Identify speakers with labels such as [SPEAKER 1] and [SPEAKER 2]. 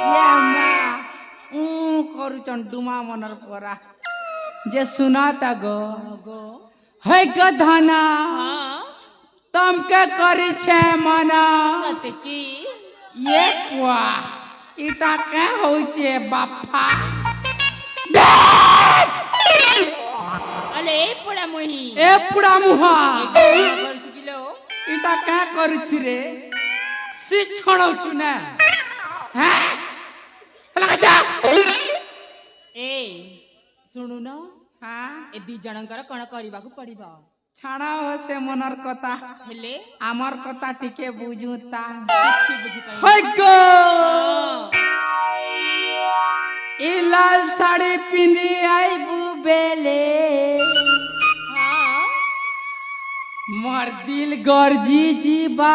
[SPEAKER 1] ये माँ करू चंडुमा मनर परा जे सुनाता गो है गधना तम के करी छे मना
[SPEAKER 2] सत्य की
[SPEAKER 1] ये कुआ इटा के होई छे बापा
[SPEAKER 2] अले पुड़ा मोही
[SPEAKER 1] ए पुड़ा मुहा
[SPEAKER 2] कर चुकिलो
[SPEAKER 1] इटा के करू छी रे सी छणौ छु ना हैं लगा जा
[SPEAKER 2] ए सुनु न
[SPEAKER 1] हां
[SPEAKER 2] ए दी जनकर कोन करिबाकू पड़िबा
[SPEAKER 1] छाड़ा हो से मनर कथा
[SPEAKER 2] हेले
[SPEAKER 1] आमर कथा टिके बुझुता
[SPEAKER 2] किछि बुझि पाइ
[SPEAKER 1] होय गो ई लाल साड़ी पिंदी आइबू बेले
[SPEAKER 2] हां
[SPEAKER 1] मोर दिल गर्जी जीबा